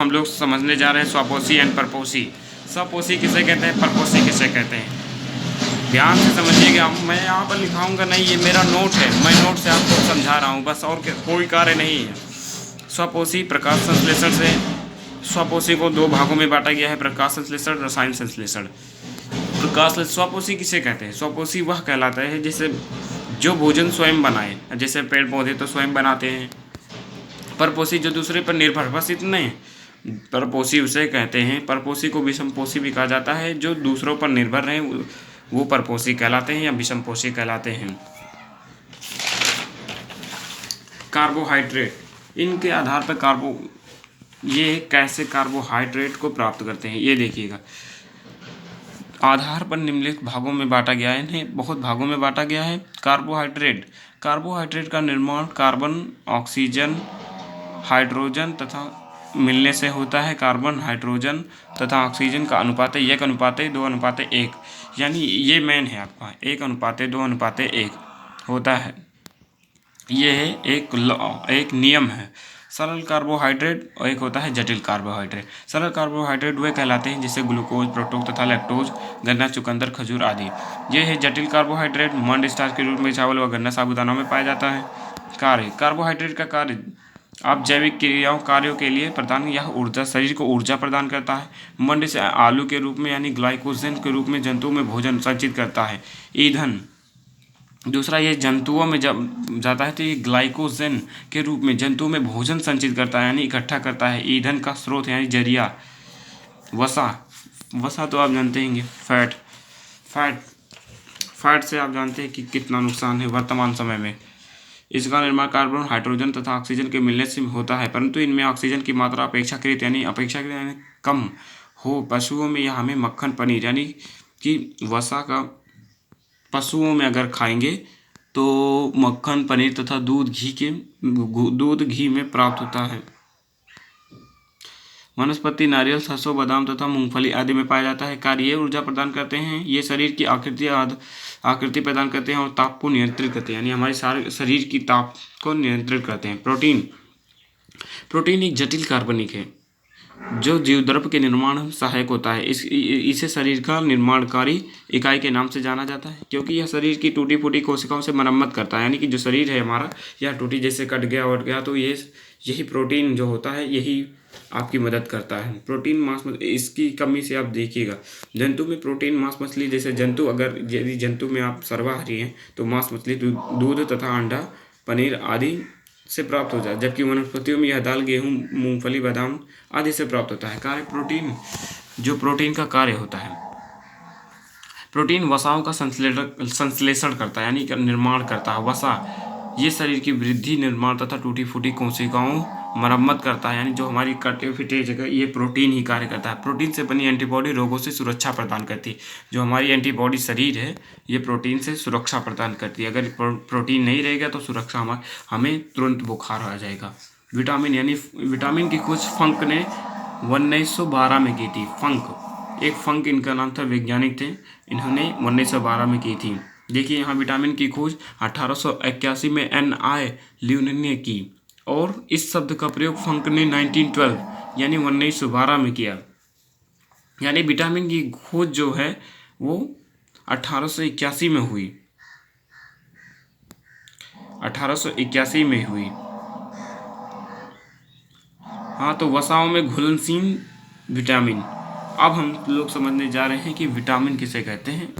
हम लोग समझने जा रहे हैं स्वपोषी एंड परपोषी। स्वपोषी किसे कहते हैं, परपोषी किसे कहते हैं। ध्यान से समझिएगा, मैं यहाँ पर लिखाऊंगा नहीं, ये मेरा नोट है, मैं नोट से आपको समझा रहा हूँ बस, और कोई कार्य नहीं है। स्वपोषी प्रकाश संश्लेषण से स्वपोषी को दो भागों में बांटा गया है, प्रकाश संश्लेषण, रसायन संश्लेषण। प्रकाश स्वपोषी किसे कहते हैं, स्वपोषी वह कहलाता है जिसे जो भोजन स्वयं बनाए, जैसे पेड़ पौधे तो स्वयं बनाते हैं। परपोषी जो दूसरे पर निर्भर, बस इतने। परपोषी उसे कहते हैं, परपोषी को विषमपोषी भी कहा जाता है, जो दूसरों पर निर्भर रहे वो परपोषी कहलाते हैं या विषमपोषी कहलाते हैं। कार्बोहाइड्रेट, इनके आधार पर ये कैसे कार्बोहाइड्रेट को प्राप्त करते हैं, ये देखिएगा। आधार पर निम्नलिखित भागों में बांटा गया है, इन्हें बहुत भागों में बांटा गया है। कार्बोहाइड्रेट का निर्माण कार्बन, ऑक्सीजन, हाइड्रोजन तथा मिलने से होता है। कार्बन, हाइड्रोजन तथा ऑक्सीजन का अनुपात 1:2:1, यानी ये मेन है आपका, 1:2:1 होता है। ये है एक नियम है। सरल कार्बोहाइड्रेट और एक होता है जटिल कार्बोहाइड्रेट। सरल कार्बोहाइड्रेट वे कहलाते हैं जिसे ग्लूकोज, प्रोटोज तथा लैक्टोज, गन्ना, चुकंदर, खजूर आदि। ये है जटिल कार्बोहाइड्रेट, मंड स्टार्च के रूप में चावल व गन्ना, साबूदाना में पाया जाता है। कार्य, कार्बोहाइड्रेट का कार्य आप जैविक क्रियाओं कार्यों के लिए प्रदान, यह ऊर्जा, शरीर को ऊर्जा प्रदान करता है। मंड से आलू के रूप में यानी ग्लाइकोजन के रूप में जंतुओं में भोजन संचित करता है। ईंधन, दूसरा ये जंतुओं में जब जाता है तो ये ग्लाइकोजन के रूप में जंतुओं में भोजन संचित करता है यानी इकट्ठा करता है। ईंधन का स्रोत यानी जरिया। वसा तो आप जानते हैं, फैट से आप जानते हैं कि कितना नुकसान है वर्तमान समय में। इसका निर्माण कार्बन, हाइड्रोजन तथा ऑक्सीजन के मिलने से होता है, परंतु इनमें ऑक्सीजन की मात्रा अपेक्षाकृत यानी कम हो। पशुओं में यह हमें मक्खन, पनीर यानी कि वसा का पशुओं में अगर खाएंगे तो मक्खन, पनीर तथा दूध घी में प्राप्त होता है। वनस्पति नारियल, सरसों, बादाम तथा मूंगफली आदि में पाया जाता है। कार्य, ये ऊर्जा प्रदान करते हैं, ये शरीर की आकृति प्रदान करते हैं और ताप को नियंत्रित करते हैं यानी हमारे सारे शरीर की ताप को नियंत्रित करते हैं। प्रोटीन एक जटिल कार्बनिक है जो जीवद्रव्य के निर्माण में सहायक होता है। इसे शरीर का निर्माणकारी इकाई के नाम से जाना जाता है, क्योंकि यह शरीर की टूटी फूटी कोशिकाओं से मरम्मत करता है, यानी कि जो शरीर है हमारा यह टूटी, जैसे कट गया वट गया तो यही प्रोटीन जो होता है यही आपकी मदद करता है। प्रोटीन मांस, इसकी कमी से आप देखिएगा जंतु में प्रोटीन, मांस मछली जैसे जंतु, अगर यदि जंतु में आप सर्वाहारी हैं तो मांस मछली, दूध तथा अंडा, पनीर आदि से प्राप्त हो जाए, जबकि वनस्पतियों में यह दाल, गेहूँ, मूंगफली, बादाम आदि से प्राप्त होता है। कार्य, प्रोटीन का कार्य होता है, प्रोटीन वसाओं का संश्लेषण करता है यानी निर्माण करता है। वसा ये शरीर की वृद्धि, निर्माण तथा टूटी फूटी कोशिकाओं मरम्मत करता है, यानी जो हमारी कटे फिटे जगह ये प्रोटीन ही कार्य करता है। प्रोटीन से बनी एंटीबॉडी रोगों से सुरक्षा प्रदान करती है। जो हमारी एंटीबॉडी शरीर है ये प्रोटीन से सुरक्षा प्रदान करती है। अगर प्रोटीन नहीं रहेगा तो सुरक्षा हमें तुरंत बुखार आ जाएगा। विटामिन, यानी विटामिन की खोज फंक ने 1912 में की थी। फंक इनका नाम था, वैज्ञानिक थे, इन्होंने 1912 में की थी। देखिए यहाँ विटामिन की खोज 1881 में N.I. ल्यून ने की, और इस शब्द का प्रयोग फंक ने 1912 यानी 1912 में किया। यानी विटामिन की खोज जो है वो 1881 में हुई, 1881 में हुई। हाँ, तो वसाओं में घुलनशील विटामिन। अब हम लोग समझने जा रहे हैं कि विटामिन किसे कहते हैं।